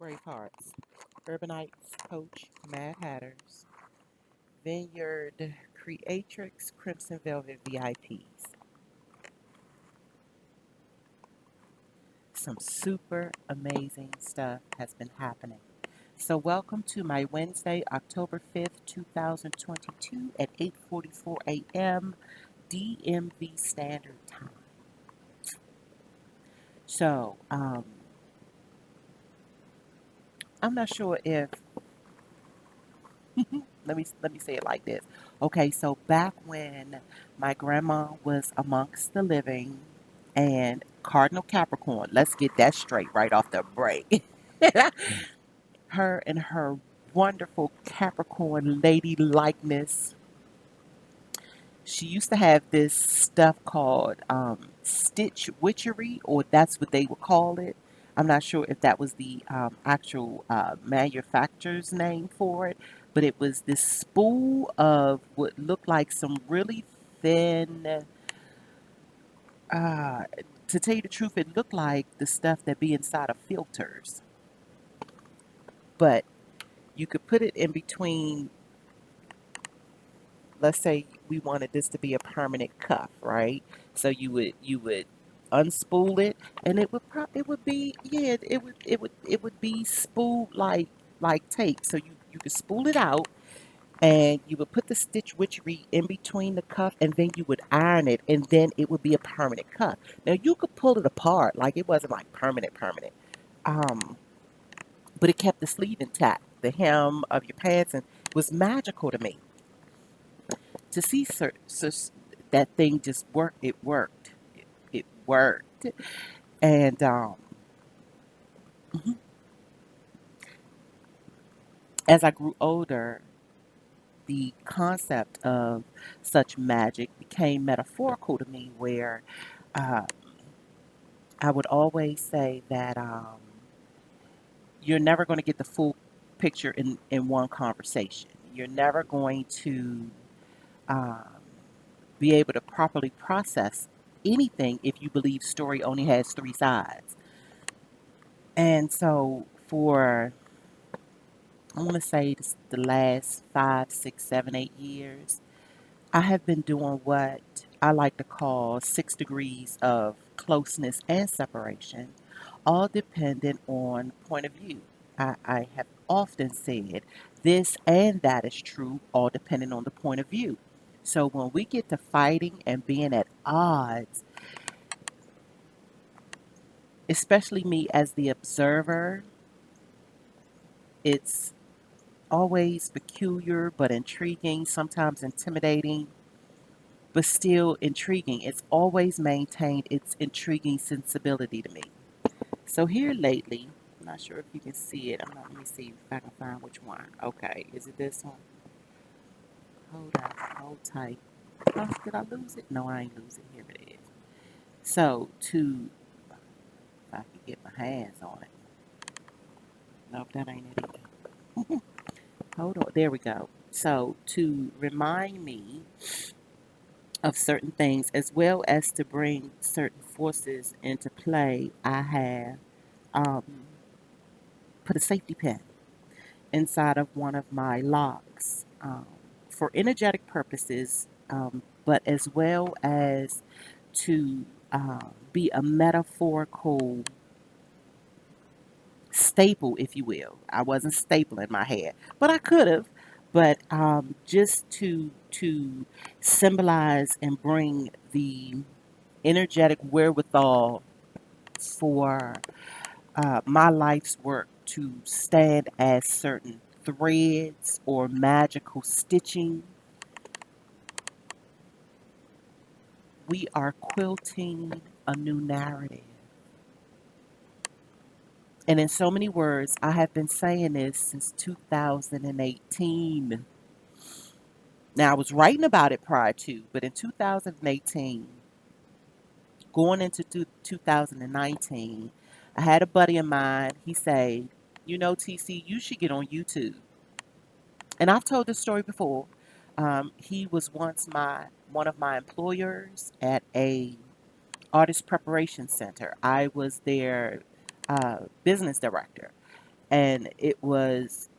Bravehearts, Urbanites, Coach, Mad Hatters, Vineyard Creatrix, Crimson Velvet VIPs. Some super amazing stuff has been happening. So welcome to my Wednesday, October 5th, 2022 at 8:44 a.m. DMV Standard Time. So, I'm not sure if let me say it like this. Okay, so back when my grandma was amongst the living and Cardinal Capricorn, let's get that straight right off the break. Her and her wonderful Capricorn lady likeness. She used to have this stuff called stitch witchery, or that's what they would call it. I'm not sure if that was the actual manufacturer's name for it, but it was this spool of what looked like some really thin. Uh, to tell you the truth, it looked like the stuff that be inside of filters, but you could put it in between. Let's say we wanted this to be a permanent cuff, right? So you would unspool it, and it would be, yeah, it would be spooled like tape. So you could spool it out, and you would put the stitch witchery in between the cuff, and then you would iron it, and then it would be a permanent cuff. Now you could pull it apart, like it wasn't like permanent, um, but it kept the sleeve intact. The hem of your pants, and it was magical to me to see that thing just work. It worked. It worked. And mhm, as I grew older, the concept of such magic became metaphorical to me, where uh, I would always say that you're never going to get the full picture in one conversation. You're never going to um, be able to properly process anything if you believe story only has three sides. And so for, I want to say this, the last 5, 6, 7, 8 years, I have been doing what I like to call 6 degrees of closeness and separation, all dependent on point of view. I have often said this and that is true, all depending on the point of view. So when we get to fighting and being at odds, especially me as the observer, it's always peculiar but intriguing, sometimes intimidating, but still intriguing. It's always maintained its intriguing sensibility to me. So here lately, I'm not sure if you can see it. I'm not, let me see if I can find which one. Okay, is it this one? Hold on, hold tight. Oh, did I lose it? No, I ain't lose it. Here it is. So to, if I can get my hands on it. Nope, that ain't it either. Hold on, there we go. So to remind me of certain things, as well as to bring certain forces into play, I have um, put a safety pin inside of one of my locks for energetic purposes, but as well as to be a metaphorical staple, if you will. I wasn't stapling my hair, but I could have. But just to symbolize and bring the energetic wherewithal for my life's work to stand as certain threads or magical stitching. We are quilting a new narrative. And in so many words, I have been saying this since 2018. Now, I was writing about it prior to, but in 2018, going into 2019, I had a buddy of mine. He said, "You know, TC, you should get on YouTube." And I've told this story before. He was once my one of my employers at a artist preparation center. I was their business director, And it was,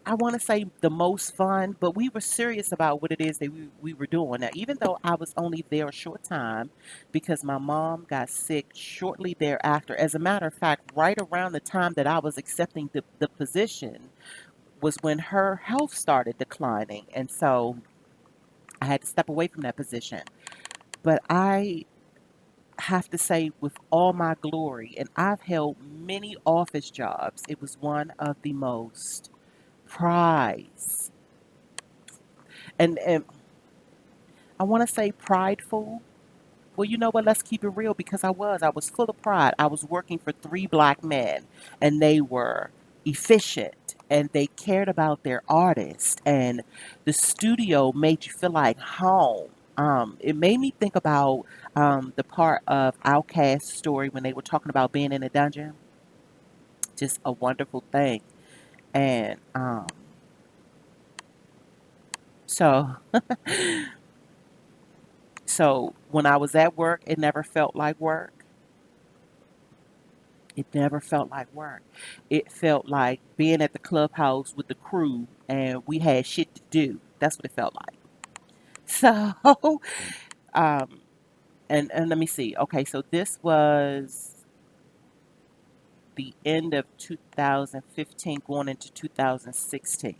I want to say, the most fun, but we were serious about what it is that we were doing. Now, even though I was only there a short time because my mom got sick shortly thereafter, as a matter of fact, right around the time that I was accepting the position was when her health started declining. And so I had to step away from that position. But I have to say, with all my glory, and I've held many office jobs, it was one of the most prized and I want to say prideful. Well, you know what? Let's keep it real because I was full of pride. I was working for three black men, and they were efficient and they cared about their artist, and the studio made you feel like home. It made me think about the part of Outcast's story when they were talking about being in a dungeon. Just a wonderful thing. And so, so when I was at work, it never felt like work. It never felt like work. It felt like being at the clubhouse with the crew and we had shit to do. That's what it felt like. So, um, and let me see. Okay, so this was the end of 2015 going into 2016.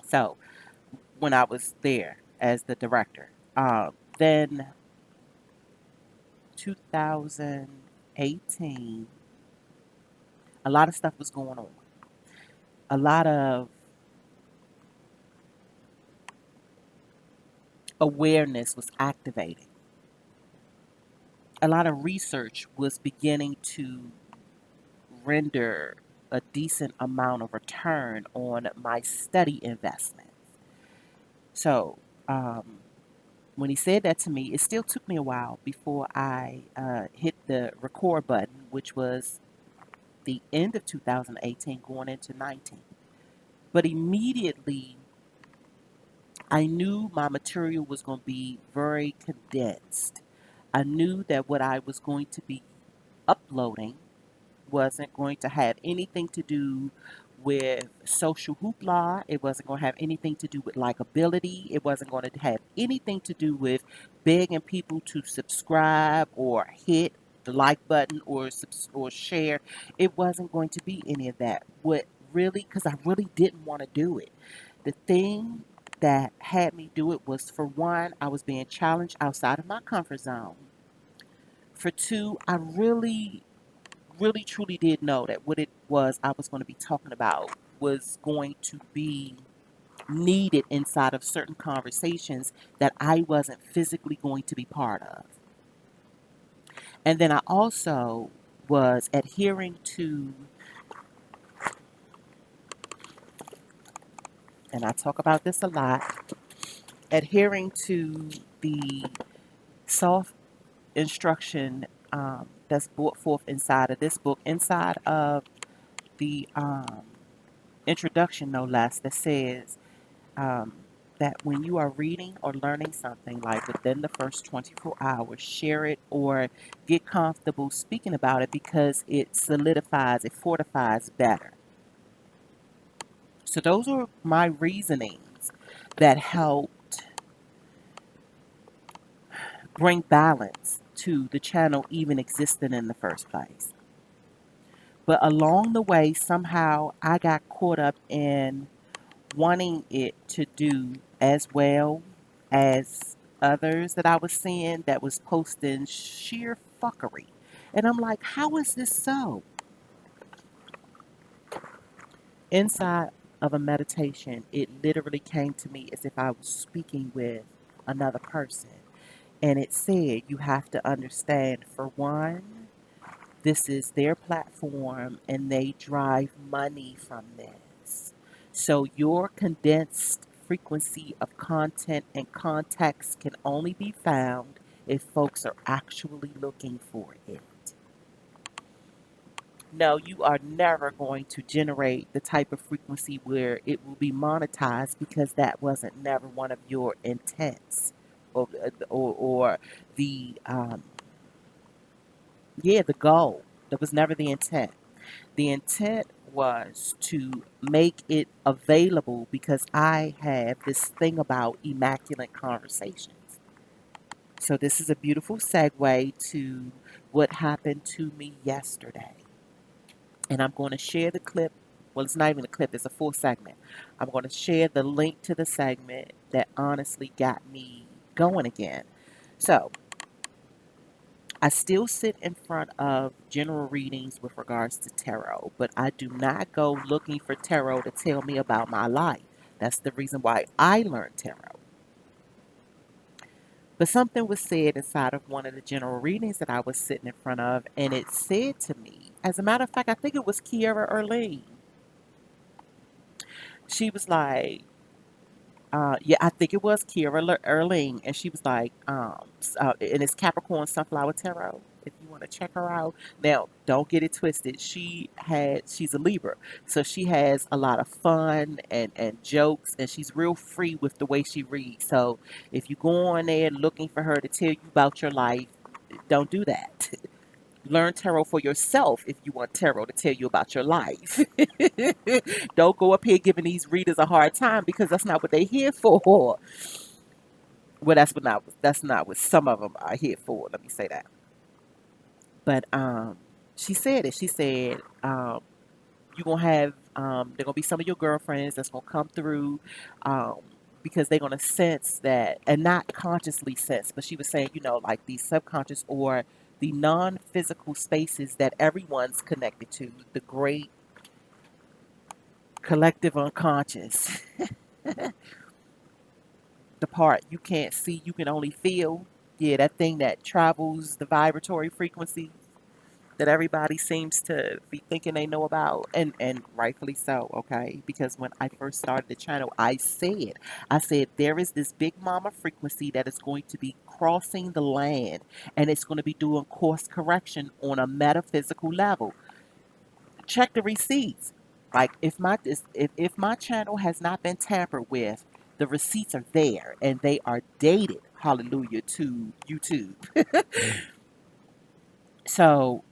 So, when I was there as the director. Then 2018, a lot of stuff was going on. A lot of awareness was activating. A lot of research was beginning to render a decent amount of return on my study investment. So, um, when he said that to me, it still took me a while before I hit the record button, which was the end of 2018 going into 19. But immediately, I knew my material was going to be very condensed. I knew that what I was going to be uploading wasn't going to have anything to do with social hoopla. It wasn't going to have anything to do with likability. It wasn't going to have anything to do with begging people to subscribe or hit the like button or share. It wasn't going to be any of that. What really, because I really didn't want to do it. The thing that had me do it was, for one, I was being challenged outside of my comfort zone. For two, I really truly did know that what it was I was going to be talking about was going to be needed inside of certain conversations that I wasn't physically going to be part of. And then I also was adhering to, and I talk about this a lot, adhering to the soft instruction that's brought forth inside of this book, inside of the introduction, no less, that says um, that when you are reading or learning something, like within the first 24 hours, share it or get comfortable speaking about it because it solidifies, it fortifies better. So those are my reasonings that helped bring balance to the channel even existing in the first place. But along the way, somehow I got caught up in wanting it to do as well as others that I was seeing that was posting sheer fuckery. And I'm like, how is this so? Inside of a meditation, it literally came to me as if I was speaking with another person. And it said, you have to understand, for one, this is their platform and they drive money from this. So your condensed frequency of content and context can only be found if folks are actually looking for it. No, you are never going to generate the type of frequency where it will be monetized because that wasn't never one of your intents or the yeah, the goal. That was never the intent. The intent was to make it available because I have this thing about immaculate conversations. So, this is a beautiful segue to what happened to me yesterday. And I'm going to share the clip. Well, it's not even a clip, it's a full segment. I'm going to share the link to the segment that honestly got me going again. So, I still sit in front of general readings with regards to tarot, but I do not go looking for tarot to tell me about my life. That's the reason why I learned tarot. But something was said inside of one of the general readings that I was sitting in front of, and it said to me, as a matter of fact, I think it was Kiera Erlene. She was like, yeah, I think it was Kira Erling, and she was like, and it's Capricorn Sunflower Tarot. If you want to check her out, now don't get it twisted. She's a Libra, so she has a lot of fun and jokes, and she's real free with the way she reads. So if you go on there looking for her to tell you about your life, don't do that. Learn tarot for yourself if you want tarot to tell you about your life. Don't go up here giving these readers a hard time because that's not what they're here for. Well, that's not what some of them are here for. Let me say that. But she said it. She said you're gonna have they're gonna be some of your girlfriends that's gonna come through. Um, because they're going to sense that, and not consciously sense, but she was saying, like the subconscious or the non physical spaces that everyone's connected to, the great collective unconscious, the part you can't see, you can only feel. Yeah, that thing that travels the vibratory frequency that everybody seems to be thinking they know about, and rightfully so. Okay, because when I first started the channel, I said there is this big mama frequency that is going to be crossing the land, and it's going to be doing course correction on a metaphysical level. Check the receipts. Like if my channel has not been tampered with, the receipts are there and they are dated, hallelujah, to YouTube. So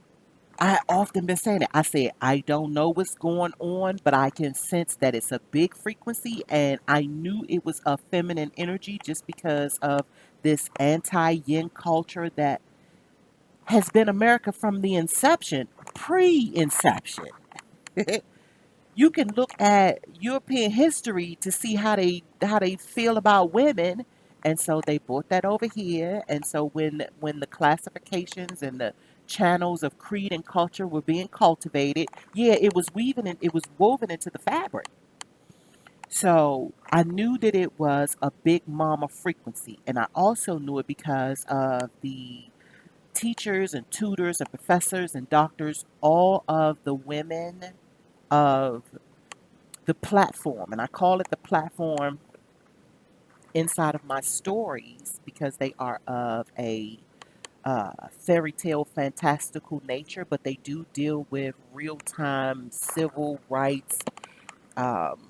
I often been saying it. I said, I don't know what's going on, but I can sense that it's a big frequency. And I knew it was a feminine energy just because of this anti yin culture that has been America from the inception, pre inception. You can look at European history to see how they feel about women, and so they brought that over here. And so when the classifications and the channels of creed and culture were being cultivated, yeah, it was woven into the fabric. So I knew that it was a big mama frequency, and I also knew it because of the teachers and tutors and professors and doctors, all of the women of the platform, and I call it the platform inside of my stories because they are of a fairy tale fantastical nature, but they do deal with real time civil rights. Um,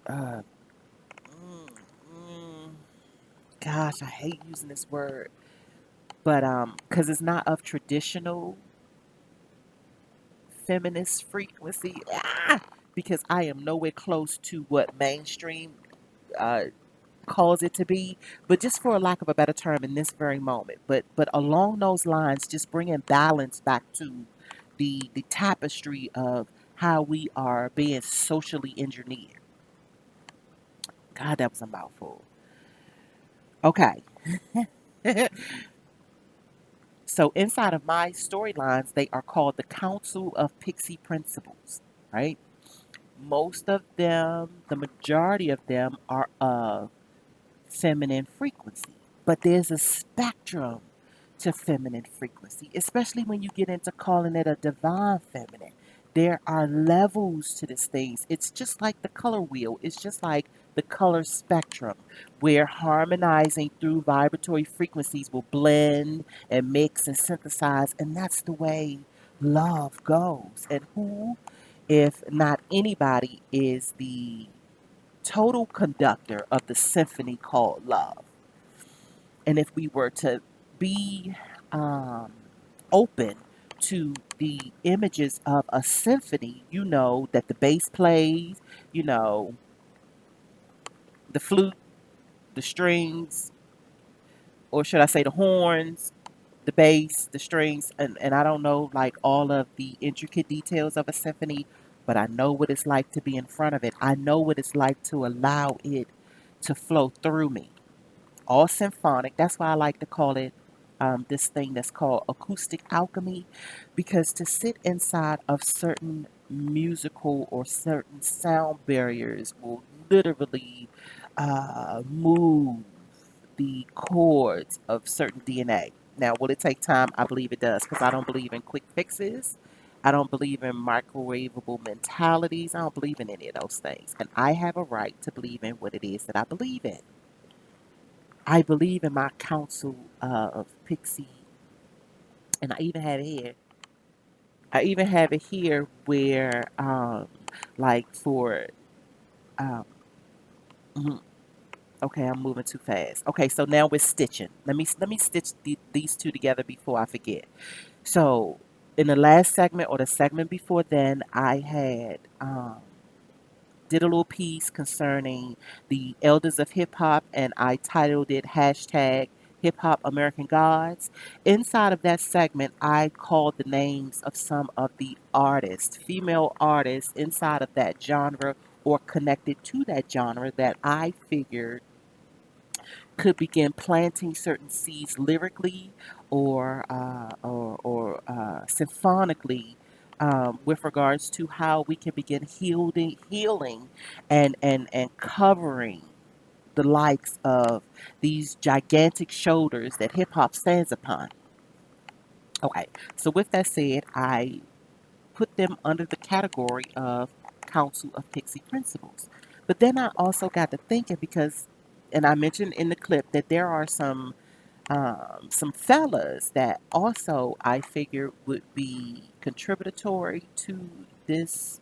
uh, mm, mm, Gosh, I hate using this word, but because it's not of traditional feminist frequency. Because I am nowhere close to what mainstream uh, calls it to be, but just for a lack of a better term in this very moment. But along those lines, just bringing balance back to the tapestry of how we are being socially engineered. God, that was a mouthful. Okay. So inside of my storylines, they are called the Council of Pixie Principles, right? Most of them, the majority of them are of feminine frequency. But there's a spectrum to feminine frequency, especially when you get into calling it a divine feminine. There are levels to these things. It's just like the color wheel, it's just like the color spectrum, where harmonizing through vibratory frequencies will blend and mix and synthesize. And that's the way love goes. And who, if not anybody, is the total conductor of the symphony called love? And if we were to be um, open to the images of a symphony, you know that the bass plays, you know, the flute, the strings, or should I say the horns, the bass, the strings, and I don't know like all of the intricate details of a symphony, but I know what it's like to be in front of it. I know what it's like to allow it to flow through me. All symphonic. That's why I like to call it this thing that's called acoustic alchemy, because to sit inside of certain musical or certain sound barriers will literally move the chords of certain DNA. Now, will it take time? I believe it does, because I don't believe in quick fixes. I don't believe in microwavable mentalities. I don't believe in any of those things. And I have a right to believe in what it is that I believe in. I believe in my council of Pixie, and I even have it here. I even have it here where, like for, um, mhm, okay, I'm moving too fast. Okay, so now we're stitching. Let me stitch these two together before I forget. So in the last segment or the segment before then, I had did a little piece concerning the elders of hip hop, and I titled it hashtag Hip Hop American Gods. Inside of that segment, I called the names of some of the artists, female artists inside of that genre or connected to that genre that I figured could begin planting certain seeds lyrically or symphonically with regards to how we can begin healing and covering the likes of these gigantic shoulders that hip hop stands upon. Okay, so with that said, I put them under the category of Council of Pixie Principles. But then I also got to thinking because, and I mentioned in the clip that there are some fellas that also I figured would be contributory to this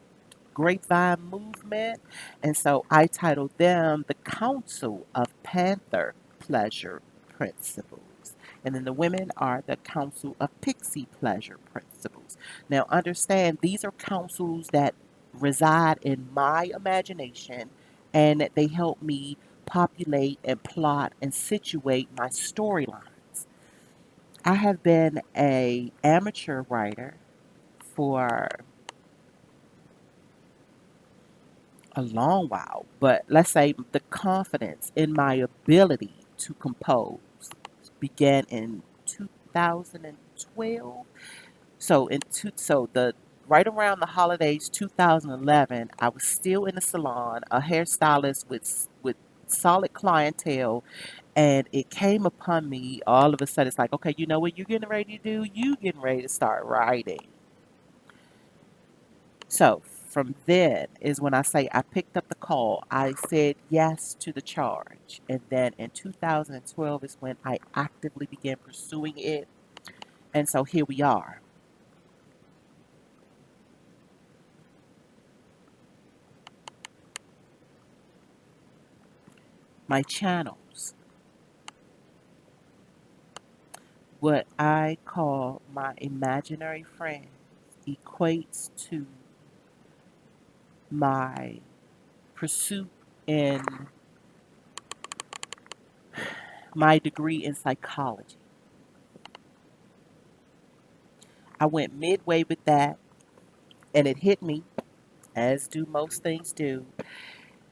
grapevine movement. And so I titled them the Council of Panther Pleasure Principles. And then the women are the Council of Pixie Pleasure Principles. Now, understand these are councils that reside in my imagination and that they help me populate and plot and situate my storylines. I have been a amateur writer for a long while, but let's say the confidence in my ability to compose began in 2012. So the right around the holidays 2011, I was still in the salon, a hairstylist with solid clientele, and it came upon me all of a sudden. It's like, okay, you know what you're getting ready to do? You getting ready to start writing. So from then is when I say I picked up the call. I said yes to the charge. And then in 2012 is when I actively began pursuing it. And so here we are. My channels, what I call my imaginary friends, equates to my pursuit in my degree in psychology. I went midway with that and it hit me, as do most things do.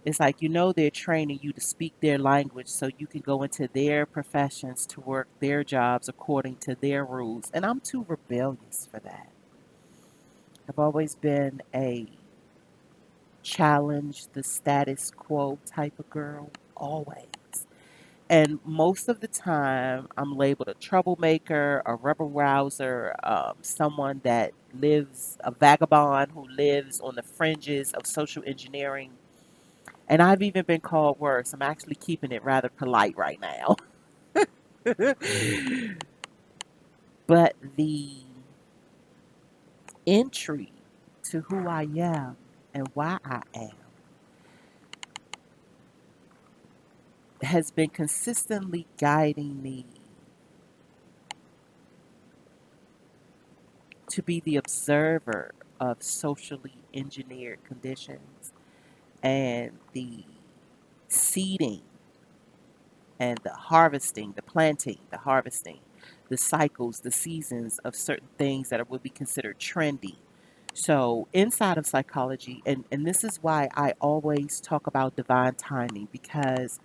It's like, you know, they're training you to speak their language so you can go into their professions to work their jobs according to their rules. And I'm too rebellious for that. I've always been a challenge the status quo type of girl, always. And most of the time, I'm labeled a troublemaker, a rebel rouser, someone that lives, a vagabond who lives on the fringes of social engineering. And I've even been called worse. I'm actually keeping it rather polite right now. But the entry to who I am and why I am has been consistently guiding me to be the observer of socially engineered conditions and the seeding and the harvesting, the planting, the harvesting, the cycles, the seasons of certain things that would be considered trendy. So, inside of psychology, and this is why I always talk about divine timing, because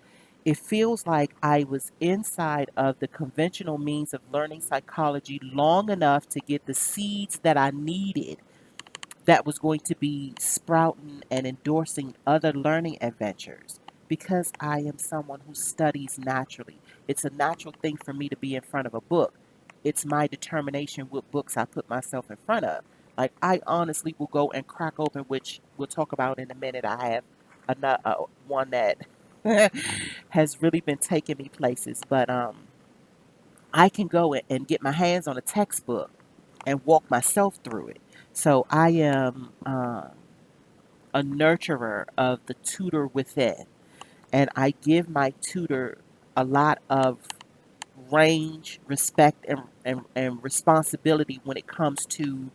it feels like I was inside of the conventional means of learning psychology long enough to get the seeds that I needed that was going to be sprouting and endorsing other learning adventures because I am someone who studies naturally. It's a natural thing for me to be in front of a book. It's my determination what books I put myself in front of. Like, I honestly will go and crack open, which we'll talk about in a minute. I have another one that has really been taking me places, but I can go and get my hands on a textbook and walk myself through it. So I am a nurturer of the tutor within, and I give my tutor a lot of range, respect, and responsibility when it comes to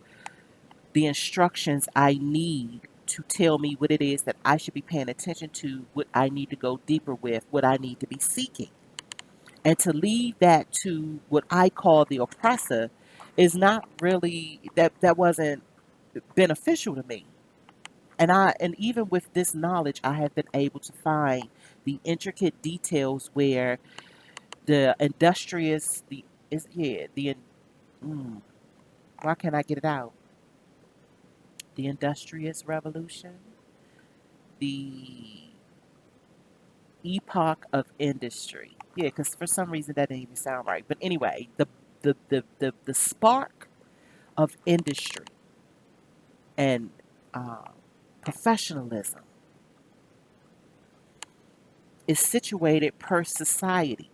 the instructions I need to tell me what it is that I should be paying attention to, what I need to go deeper with, what I need to be seeking. And to leave that to what I call the oppressor is not really that wasn't beneficial to me. And even with this knowledge, I have been able to find the intricate details where the industrious the is yeah the mm, why can't I get it out? The industrious revolution, the epoch of industry. Yeah, because for some reason that didn't even sound right. But anyway, the spark of industry and uh, professionalism is situated per society.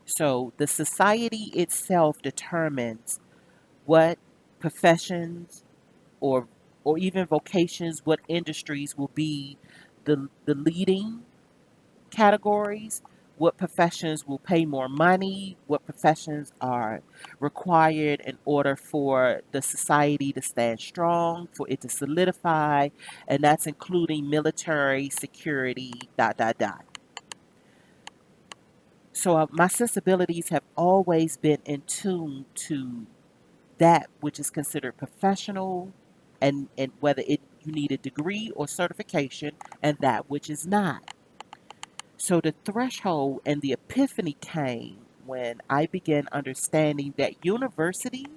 So the society itself determines what professions or or even vocations, what industries will be the leading categories, what professions will pay more money, what professions are required in order for the society to stand strong, for it to solidify, and that's including military, security, dot, dot, dot. So my sensibilities have always been in tune to that which is considered professional and whether it you need a degree or certification and that which is not. So the threshold and the epiphany came when I began understanding that university,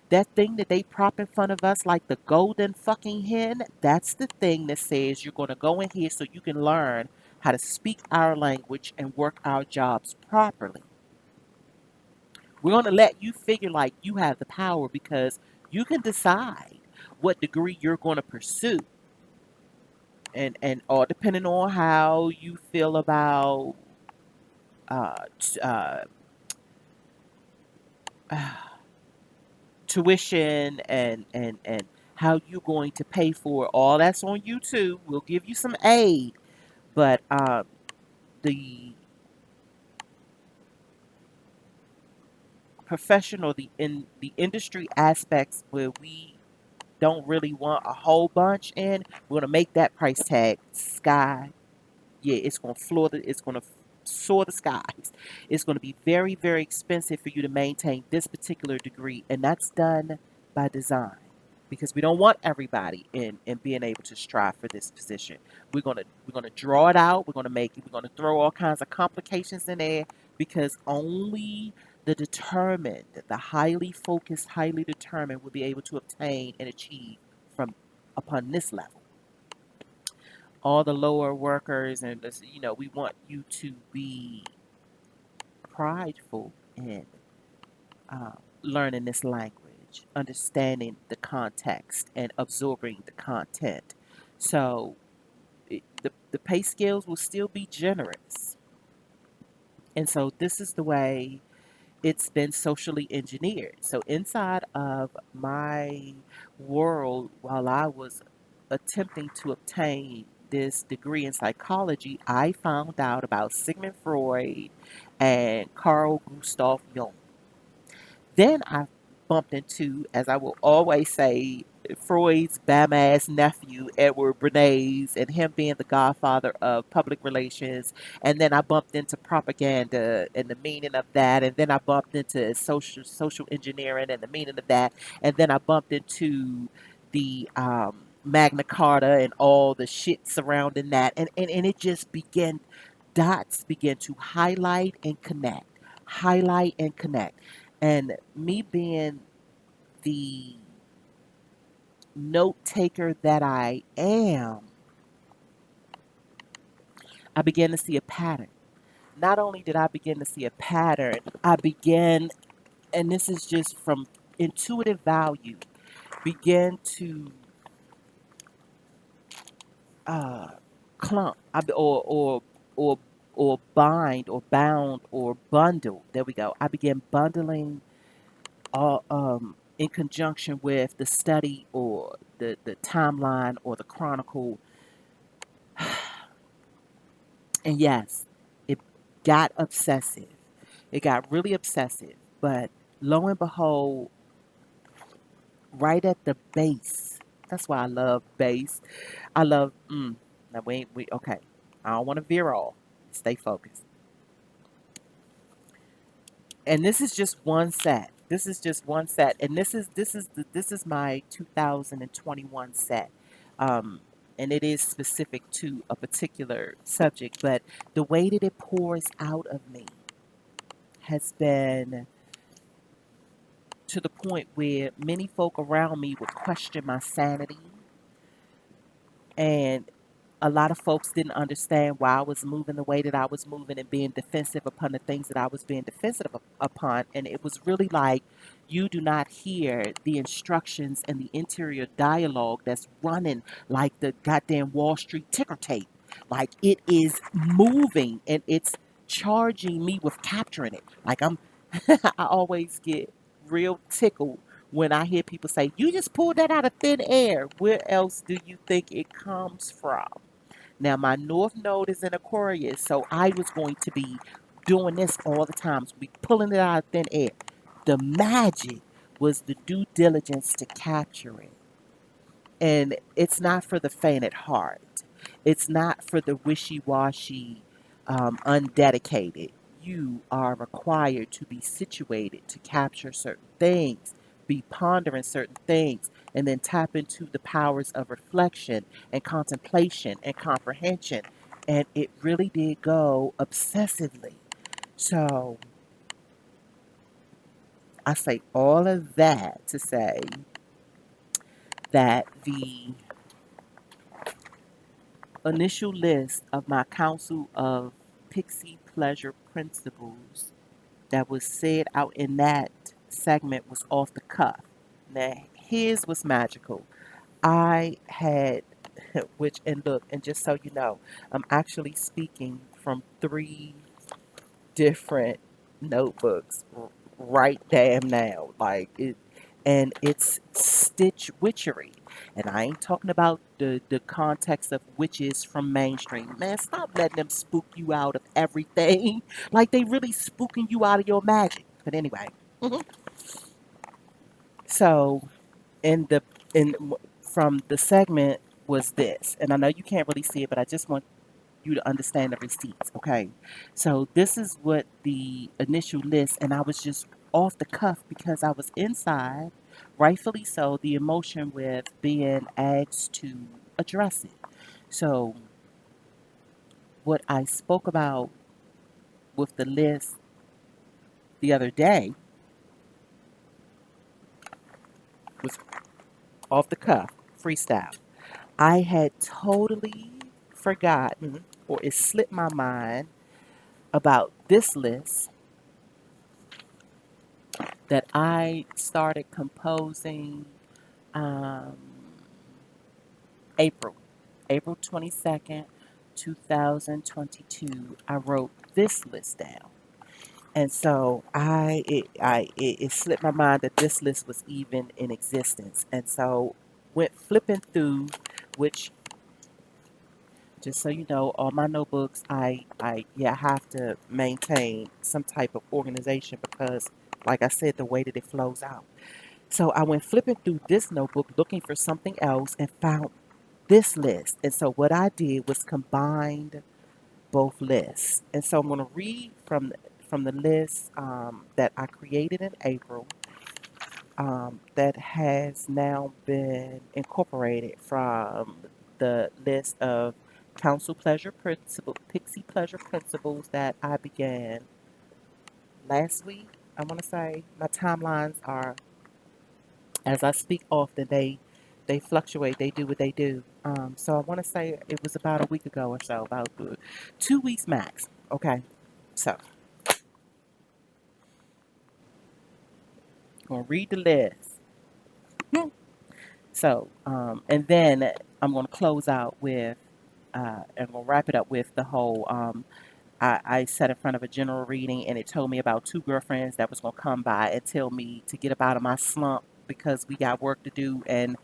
that thing that they prop in front of us like the golden fucking hen, that's the thing that says you're going to go in here so you can learn how to speak our language and work our jobs properly. We're going to let you figure like you have the power because you can decide what degree you're going to pursue and all depending on how you feel about t- tuition and how you're going to pay for it. All that's on you too. We'll give you some aid, but the professional, the industry aspects where we don't really want a whole bunch in, we're gonna make that price tag sky. Yeah, it's gonna floor the. It's gonna soar the skies. It's gonna be very, very expensive for you to maintain this particular degree, and that's done by design because we don't want everybody in being able to strive for this position. We're gonna draw it out. We're gonna make it. We're gonna throw all kinds of complications in there because only the determined, the highly focused, highly determined will be able to obtain and achieve from upon this level. All the lower workers and we want you to be prideful in uh, learning this language, understanding the context and absorbing the content. So the pay scales will still be generous, and so this is the way it's been socially engineered. So inside of my world, while I was attempting to obtain this degree in psychology, I found out about Sigmund Freud and Carl Gustav Jung. Then I bumped into, as I will always say, Freud's bam ass nephew, Edward Bernays, and him being the godfather of public relations. And then I bumped into propaganda and the meaning of that. And then I bumped into social engineering and the meaning of that. And then I bumped into the Magna Carta and all the shit surrounding that. And it just began, dots began to highlight and connect. And me being the note taker that I am, I began to see a pattern. Not only did I begin to see a pattern, I began, and this is just from intuitive value, began to uh, clump or or bind or bound or bundle. There we go. I began bundling all in conjunction with the study or the timeline or the chronicle. And yes, it got obsessive. It got really obsessive. But lo and behold, right at the base, that's why I love base. I love, now we, okay. I don't want to veer off. Stay focused. And this is just one set. This is just one set. And this is my 2021 set. Um, and it is specific to a particular subject, but the way that it pours out of me has been to the point where many folk around me would question my sanity, and a lot of folks didn't understand why I was moving the way that I was moving and being defensive upon the things that I was being defensive upon. And it was really like, you do not hear the instructions and the interior dialogue that's running like the goddamn Wall Street ticker tape. Like it is moving and it's charging me with capturing it. Like I'm, I always get real tickled when I hear people say, you just pulled that out of thin air. Where else do you think it comes from? Now, my North Node is in Aquarius, so I was going to be doing this all the time. So be pulling it out of thin air. The magic was the due diligence to capture it. And it's not for the faint at heart. It's not for the wishy-washy, undedicated. You are required to be situated to capture certain things, be pondering certain things, and then tap into the powers of reflection and contemplation and comprehension. And it really did go obsessively. So I say all of that to say that the initial list of my council of pixie pleasure principles that was said out in that segment was off the cuff. Now, his was magical. I had, which, and look, and just so you know, I'm actually speaking from three different notebooks right damn now. Like it, and it's stitch witchery. And I ain't talking about the context of witches from mainstream. Man, stop letting them spook you out of everything. Like they really spooking you out of your magic. But anyway, so in the in from the segment was this, and I know you can't really see it, but I just want you to understand the receipts. Okay. So this is what the initial list, and I was just off the cuff because I was inside, rightfully so, the emotion with being asked to address it. So what I spoke about with the list the other day was off the cuff, freestyle. I had totally forgotten, or it slipped my mind about this list that I started composing um, April, April 22nd, 2022. I wrote this list down. And so it slipped my mind that this list was even in existence. And so went flipping through, which just so you know, all my notebooks, I have to maintain some type of organization because Like I said, the way that it flows out. So I went flipping through this notebook looking for something else and found this list. And so what I did was combined both lists. And so I'm going to read from the list that I created in April that has now been incorporated from the list of council pleasure principle, pixie pleasure principles that I began last week. I want to say my timelines are, as I speak often, they fluctuate. They do what they do. So I want to say it was about a week ago or so, about 2 weeks max. Okay, so I'm gonna read the list. So, and then I'm gonna close out with, and we'll wrap it up with the whole. I sat in front of a general reading, and it told me about two girlfriends that was gonna come by and tell me to get up out of my slump because we got work to do, and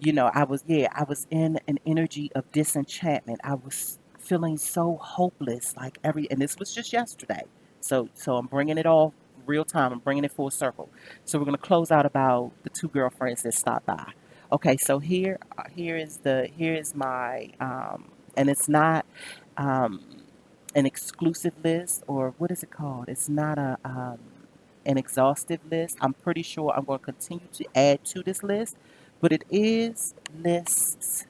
I was in an energy of disenchantment. I was feeling so hopeless, like and this was just yesterday. So I'm bringing it all real time. I'm bringing it full circle. So we're gonna close out about the two girlfriends that stopped by. Okay, so here is my and it's not um, an exclusive list, or what is it called? It's not an exhaustive list. I'm pretty sure I'm going to continue to add to this list, but it is lists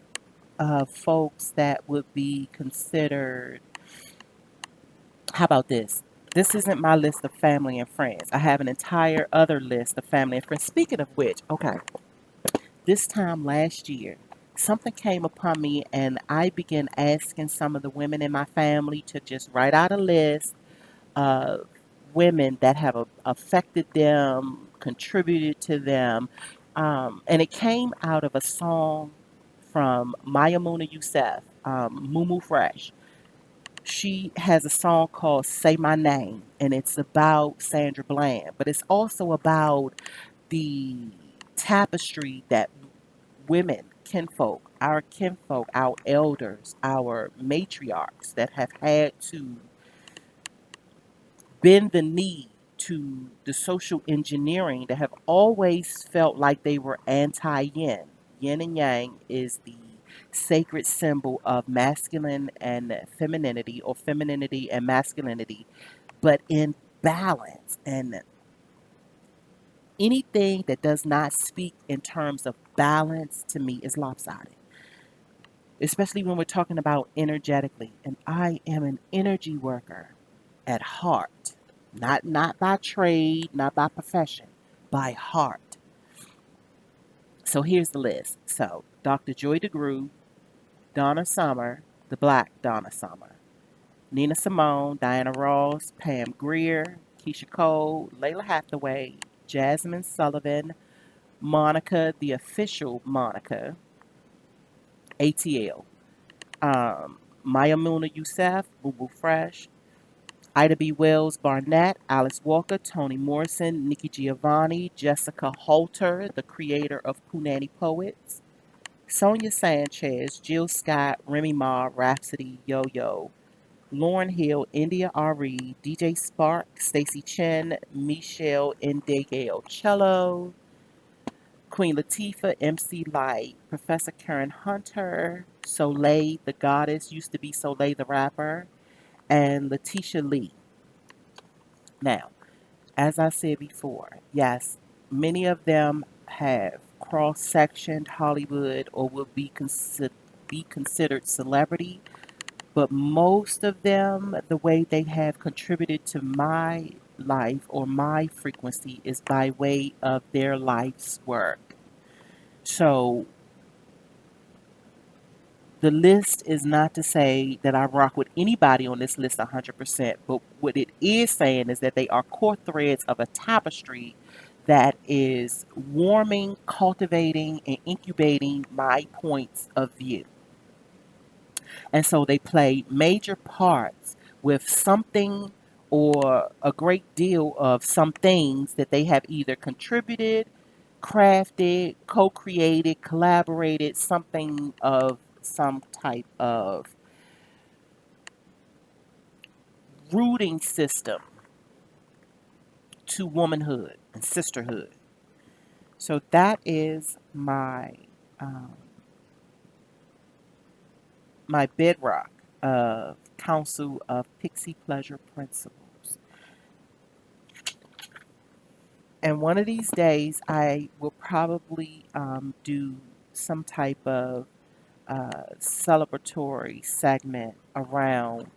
of folks that would be considered. How about this? This isn't my list of family and friends. I have an entire other list of family and friends. Speaking of which, okay, this time last year, something came upon me and I began asking some of the women in my family to just write out a list of women that have affected them, contributed to them. And it came out of a song from Maya Muna Youssef, Moo Fresh. She has a song called Say My Name, and it's about Sandra Bland, but it's also about the tapestry that women, kinfolk, our elders, our matriarchs that have had to bend the knee to the social engineering that have always felt like they were anti yin. Yin and yang is the sacred symbol of masculine and femininity, or femininity and masculinity, but in balance. And anything that does not speak in terms of balance to me is lopsided, especially when we're talking about energetically. And I am an energy worker at heart, not by trade, not by profession, by heart. So here's the list. So Dr. Joy DeGruy, Donna Summer, the Black Donna Summer, Nina Simone, Diana Ross, Pam Grier, Keisha Cole, Layla Hathaway, Jasmine Sullivan, Monica, the official Monica, ATL, Maya Muna Youssef, Boo Boo Fresh, Ida B. Wells Barnett, Alice Walker, Toni Morrison, Nikki Giovanni, Jessica Holter, the creator of Punani Poets, Sonia Sanchez, Jill Scott, Remy Ma, Rhapsody, Yo Yo, Lauren Hill, India Ari, DJ Spark, Stacy Chen, Michelle Indegale Cello, Queen Latifah, MC Light, Professor Karen Hunter, Soleil the Goddess, used to be Soleil the Rapper, and Letitia Lee. Now, as I said before, yes, many of them have cross-sectioned Hollywood or will be considered celebrity, but most of them, the way they have contributed to my life or my frequency is by way of their life's work. So the list is not to say that I rock with anybody on this list 100%, but what it is saying is that they are core threads of a tapestry that is warming, cultivating, and incubating my points of view. And so they play major parts with something or a great deal of some things that they have either contributed, crafted, co created, collaborated, something of some type of rooting system to womanhood and sisterhood. So that is um, my bedrock of Council of Pixie Pleasure Principles. And one of these days, I will probably do some type of celebratory segment around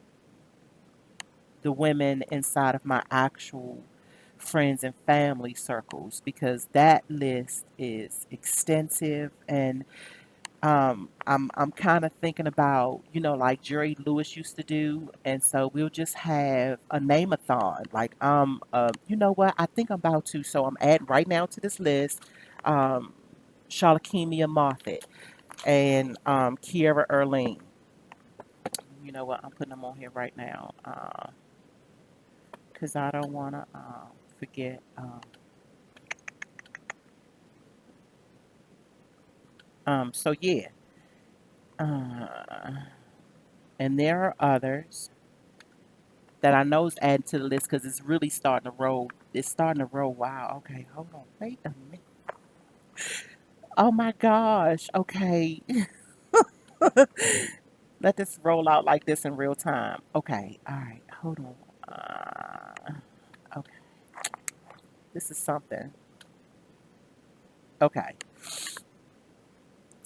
the women inside of my actual friends and family circles, because that list is extensive. And I'm kind of thinking about, like Jerry Lewis used to do, and so we'll just have a name-a-thon. Like, you know what? I think I'm about to. So I'm adding right now to this list, um, Shalakemia Moffett and Kiera Erling. You know what? I'm putting them on here right now, because I don't want to forget. So yeah, uh, and there are others that I know is added to the list because it's really starting to roll. It's starting to roll. Wow. Okay. Hold on. Wait a minute. Oh my gosh. Okay. Let this roll out like this in real time. Okay. All right. Hold on. Okay. This is something. Okay.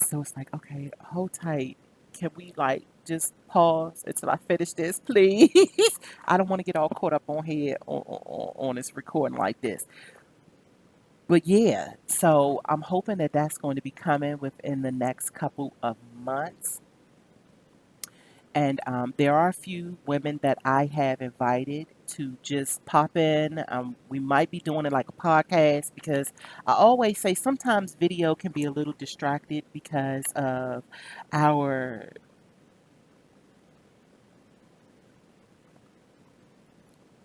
So it's like, okay, hold tight. Can we like just pause until I finish this, please? I don't want to get all caught up on here on this recording like this. But yeah, so I'm hoping that that's going to be coming within the next couple of months. And there are a few women that I have invited to just pop in. We might be doing it like a podcast, because I always say sometimes video can be a little distracted because of our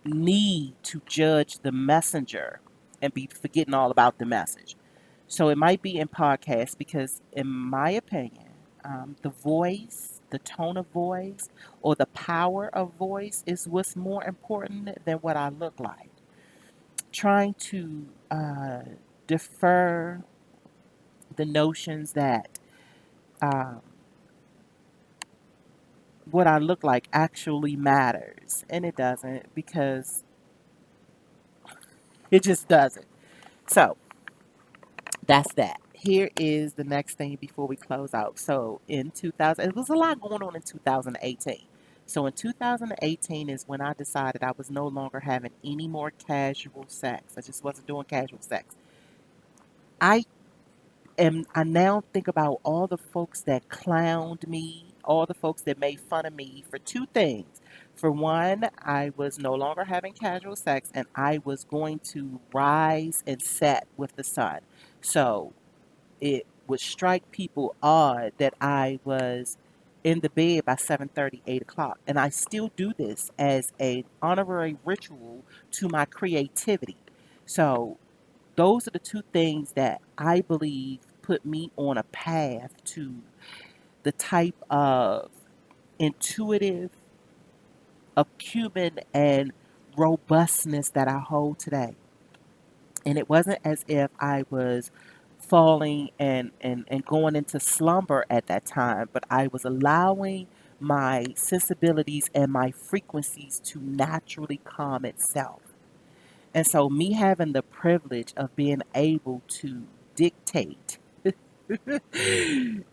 need to judge the messenger and be forgetting all about the message. So it might be in podcasts because, in my opinion, the voice, the tone of voice, or the power of voice is what's more important than what I look like. Trying to defer the notions that um, what I look like actually matters, and it doesn't, because it just doesn't. So that's that. Here is the next thing before we close out. So in 2000, it was a lot going on in 2018. So in 2018 is when I decided I was no longer having any more casual sex. I just wasn't doing casual sex. I I now think about all the folks that clowned me, all the folks that made fun of me for two things. For one, I was no longer having casual sex, and I was going to rise and set with the sun. So it would strike people odd that I was in the bed by 7:30, 8 o'clock. And I still do this as an honorary ritual to my creativity. So those are the two things that I believe put me on a path to the type of intuitive, acumen, and robustness that I hold today. And it wasn't as if I was falling and going into slumber at that time, but I was allowing my sensibilities and my frequencies to naturally calm itself. And so, me having the privilege of being able to dictate,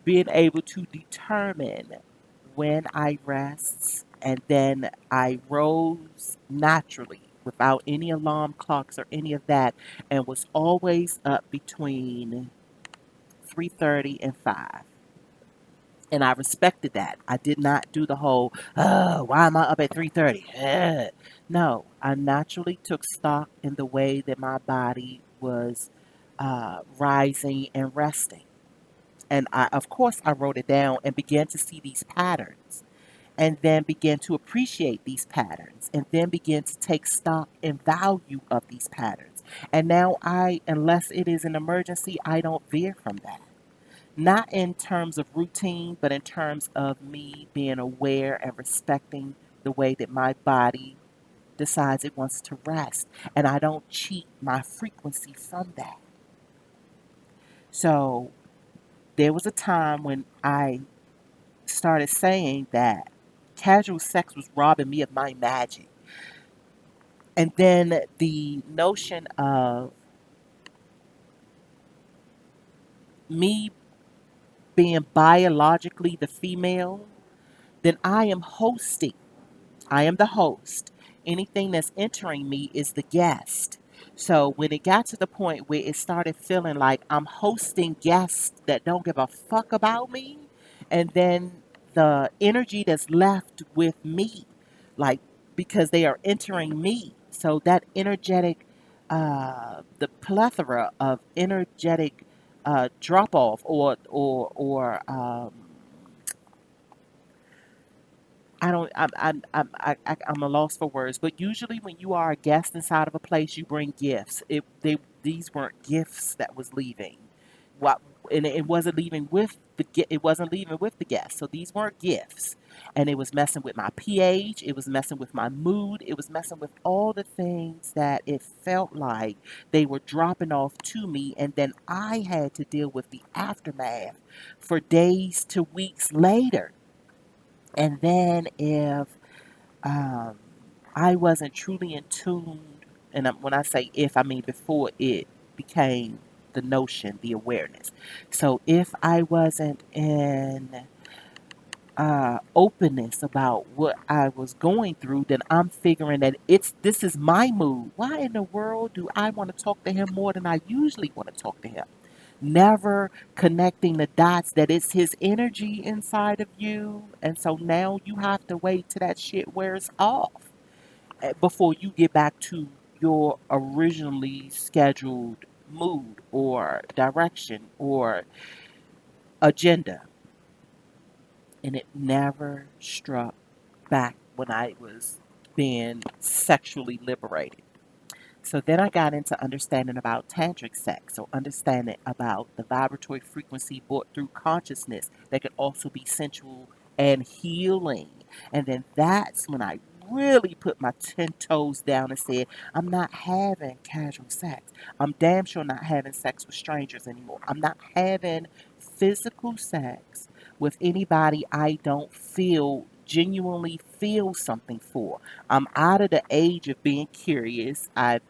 being able to determine when I rest, and then I rose naturally without any alarm clocks or any of that, and was always up between 3:30 and 5. And I respected that. I did not do the whole, oh, why am I up at 3:30? No, I naturally took stock in the way that my body was rising and resting. And of course, I wrote it down and began to see these patterns, and then began to appreciate these patterns, and then began to take stock and value of these patterns. And now unless it is an emergency, I don't veer from that. Not in terms of routine, but in terms of me being aware and respecting the way that my body decides it wants to rest, and I don't cheat my frequency from that. So there was a time when I started saying that casual sex was robbing me of my magic. And then the notion of me being biologically the female, then I am hosting. I am the host. Anything that's entering me is the guest. So when it got to the point where it started feeling like I'm hosting guests that don't give a fuck about me, and then the energy that's left with me, like because they are entering me. So that energetic, the plethora of energetic drop off or I don't. I'm a loss for words. But usually, when you are a guest inside of a place, you bring gifts. These weren't gifts that was leaving. What and it wasn't leaving with it wasn't leaving with the guest. So these weren't gifts, and it was messing with my pH. It was messing with my mood. It was messing with all the things that it felt like they were dropping off to me, and then I had to deal with the aftermath for days to weeks later. And then if um, I wasn't truly in tune, and when I say if, I mean before it became the notion, the awareness. So if I wasn't in openness about what I was going through, then I'm figuring that this is my mood. Why in the world do I want to talk to him more than I usually want to talk to him? Never connecting the dots that it's his energy inside of you. And so now you have to wait till that shit wears off before you get back to your originally scheduled mood or direction or agenda. And it never struck back when I was being sexually liberated. So then I got into understanding about tantric sex, so understanding about the vibratory frequency brought through consciousness that could also be sensual and healing. And then that's when I really put my 10 toes down and said, I'm not having casual sex. I'm damn sure not having sex with strangers anymore. I'm not having physical sex with anybody I don't feel genuinely feel something for. I'm out of the age of being curious. I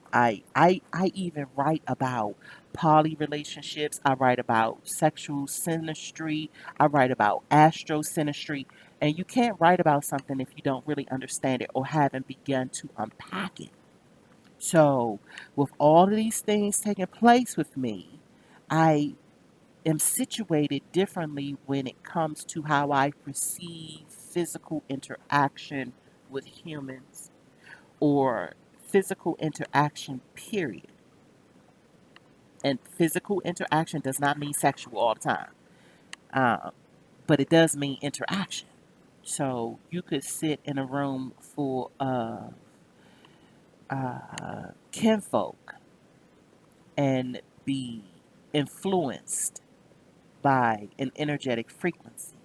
even write about poly relationships. I write about sexual synastry. I write about astro synastry. And you can't write about something if you don't really understand it or haven't begun to unpack it. So, with all of these things taking place with me, I am situated differently when it comes to how I perceive physical interaction with humans or physical interaction, period. And physical interaction does not mean sexual all the time, uh, but it does mean interaction. So you could sit in a room full of kinfolk and be influenced by an energetic frequency,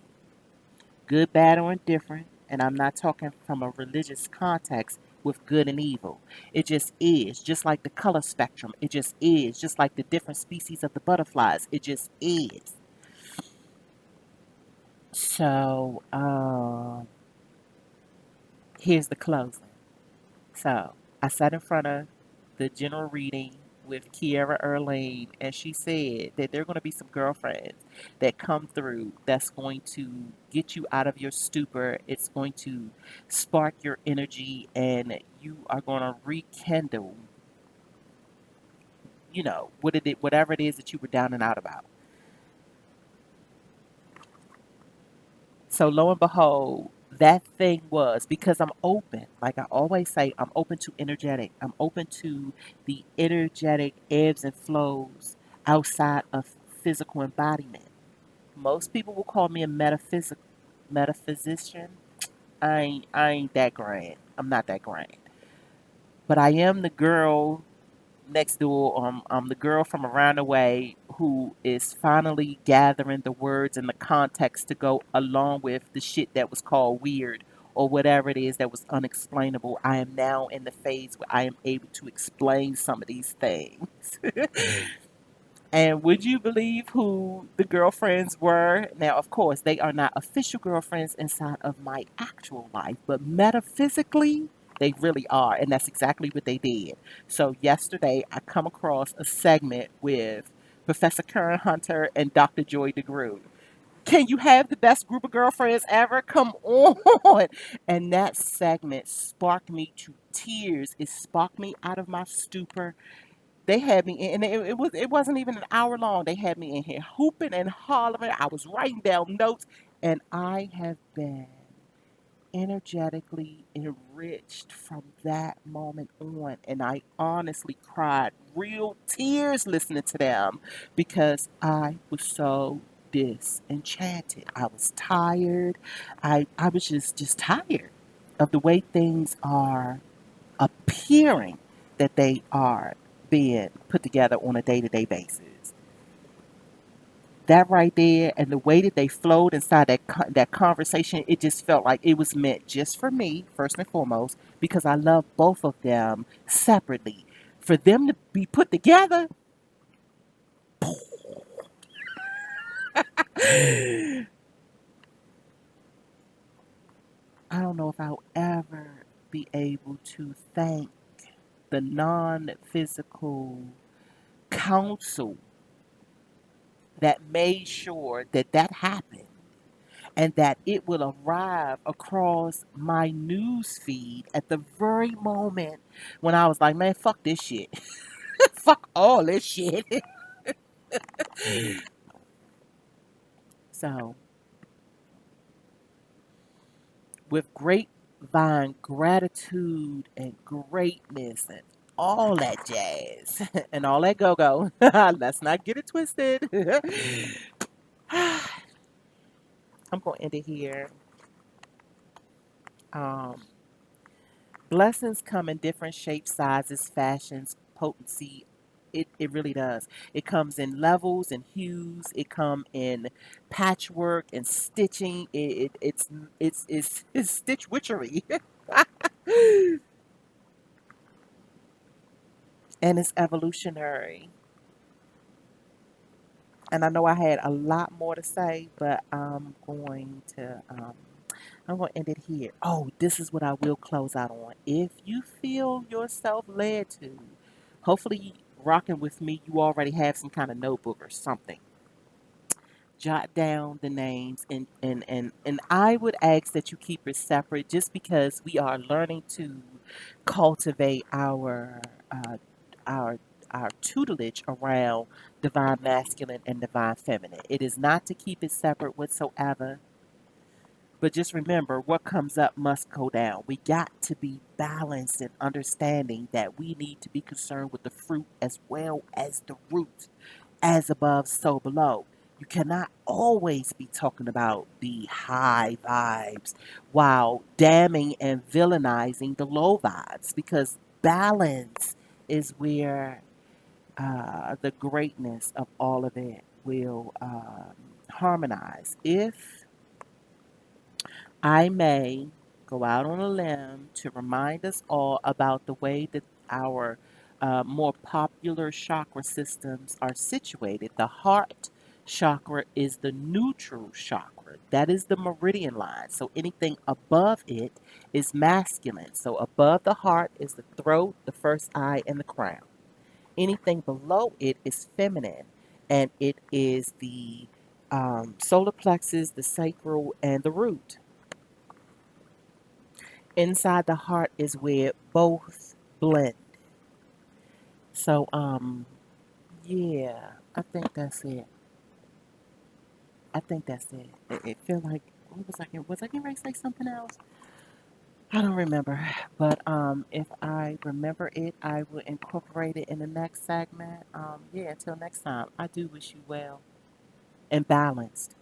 good, bad, or indifferent. And I'm not talking from a religious context with good and evil. It just is, just like the color spectrum. It just is, just like the different species of the butterflies. It just is. So, here's the closing. So, I sat in front of the general reading with Kiara Erlane, and she said that there are going to be some girlfriends that come through that's going to get you out of your stupor. It's going to spark your energy, and you are going to rekindle, whatever it is that you were down and out about. So lo and behold, that thing was because I'm open. Like I always say, I'm open to energetic. I'm open to the energetic ebbs and flows outside of physical embodiment. Most people will call me a metaphysician. I ain't that grand. I'm not that grand. But I am the girl next door. I'm the girl from around the way who is finally gathering the words and the context to go along with the shit that was called weird or whatever it is that was unexplainable. I am now in the phase where I am able to explain some of these things. And would you believe who the girlfriends were? Now, of course, they are not official girlfriends inside of my actual life, but metaphysically, they really are. And that's exactly what they did. So, yesterday, I come across a segment with Professor Karen Hunter and Dr. Joy DeGruy. Can you have the best group of girlfriends ever? Come on. And that segment sparked me to tears. It sparked me out of my stupor. They had me in, and it wasn't even an hour long. They had me in here hooping and hollering. I was writing down notes, and I have been energetically enriched from that moment on. And I honestly cried real tears listening to them because I was so disenchanted. I was tired. I was just tired of the way things are appearing that they are being put together on a day-to-day basis. That right there, and the way that they flowed inside that conversation, it just felt like it was meant just for me, first and foremost, because I love both of them separately. For them to be put together, I don't know if I'll ever be able to thank the non-physical counsel that made sure that that happened and that it will arrive across my news feed at the very moment when I was like, man, fuck this shit. Fuck all this shit. So, with grapevine gratitude and greatness and all that jazz and all that go go, let's not get it twisted. I'm going to end it here. Um, Blessings come in different shapes, sizes, fashions, potency. It really does. It comes in levels and hues. It come in patchwork and stitching. It's stitch witchery, and it's evolutionary. And I know I had a lot more to say, but I'm going to end it here. Oh, this is what I will close out on. If you feel yourself led to, hopefully rocking with me, you already have some kind of notebook or something. Jot down the names, and I would ask that you keep it separate just because we are learning to cultivate uh, our our tutelage around divine masculine and divine feminine. It is not to keep it separate whatsoever. But just remember, what comes up must go down. We got to be balanced and understanding that we need to be concerned with the fruit as well as the root, as above, so below. You cannot always be talking about the high vibes while damning and villainizing the low vibes because balance is where the greatness of all of it will harmonize. If I may go out on a limb to remind us all about the way that our more popular chakra systems are situated. The heart chakra is the neutral chakra, that is the meridian line. So anything above it is masculine. So above the heart is the throat, the first eye, and the crown. Anything below it is feminine, and it is the solar plexus, the sacral, and the root. Inside the heart is where both blend. So, yeah, I think that's it. I think that's it. It feel like what was I getting ready to say something else? I don't remember, but if I remember it, I will incorporate it in the next segment. Yeah, until next time, I do wish you well and balanced.